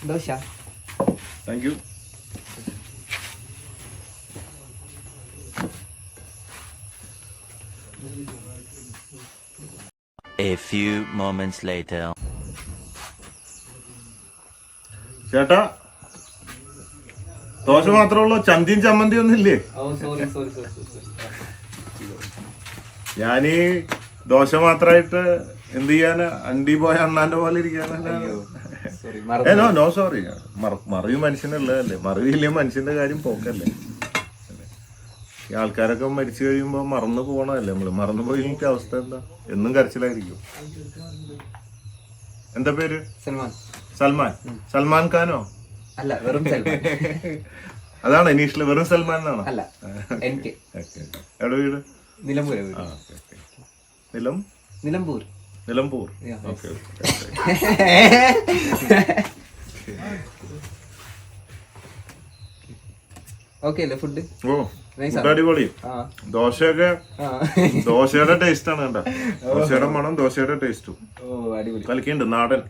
Dosa. Thank you. A few moments later. ചേട്ടാ ദോശ മാത്രമേ ഉള്ളൂ, ചന്തിയും ചമ്മന്തി ഒന്നും ഇല്ലേ? ഞാനീ ദോശ മാത്രമായിട്ട് എന്ത് ചെയ്യാന്, അണ്ടി പോയ അണ്ണാന്റെ പോലെ ഇരിക്കാനോ. നോ സോറി, മറിവ് മനുഷ്യനുള്ളതല്ലേ, മറിവില്ലേ മനുഷ്യന്റെ കാര്യം പോക്കല്ലേ. ഈ ആൾക്കാരൊക്കെ മരിച്ചു കഴിയുമ്പോ മറന്നു പോകണല്ലേ നമ്മള്. മറന്നു പോയി എനിക്ക് അവസ്ഥ എന്താ, എന്നും കരച്ചിലായിരിക്കും. എന്താ പേര്? സൽമാൻ. സൽമാൻ. സൽമാൻ ഖാനോ? അല്ല, വെറും സൽമാൻ. അതാണ് ഇനീഷില് വെറും സൽമാൻ എന്നാണോ? അല്ല, എനിക്ക്. എവിടെ വീട്? നിലമ്പൂർ. നിലമ്പൂർ. നിലമ്പൂർ. ഓക്കെ അല്ലേ ഫുഡ്? ഓ ഫുഡ് അടിപൊളി. ദോശയൊക്കെ ദോശയുടെ ടേസ്റ്റ് ആണ് കണ്ട. ദോശയുടെ മണം, ദോശയുടെ ടേസ്റ്റും കലക്കിണ്ട് നാടൻ.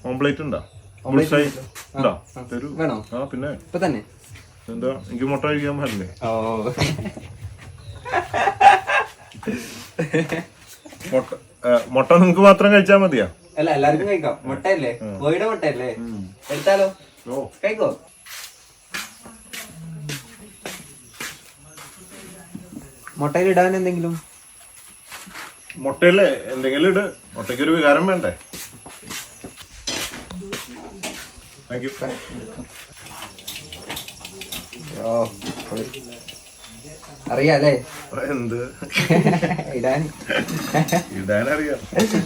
ഓംപ്ലേറ്റ് ഉണ്ടോ? ഉണ്ടോ? തരൂ. ആ പിന്നെ എന്താ, എനിക്ക് മുട്ട കഴിക്കാൻ പറ്റില്ലേ? മുട്ട നിങ്ങക്ക് മാത്രം കഴിച്ചാ മതിയാ? അല്ല, എല്ലാവർക്കും കഴിക്കാം. മുട്ടയല്ലേ, കോഴിയുടെ മുട്ടയല്ലേ, എടുത്താലോ? കഴിക്കോ? മുട്ടയിൽ ഇടാൻ എന്തെങ്കിലും? മുട്ടയില് എന്തെങ്കിലും ഇട്, മുട്ടയ്ക്കൊരു വികാരം വേണ്ടേ? Thank you. അറിയാലേ എന്ത് ഇടാൻ ഇടാനറിയാം.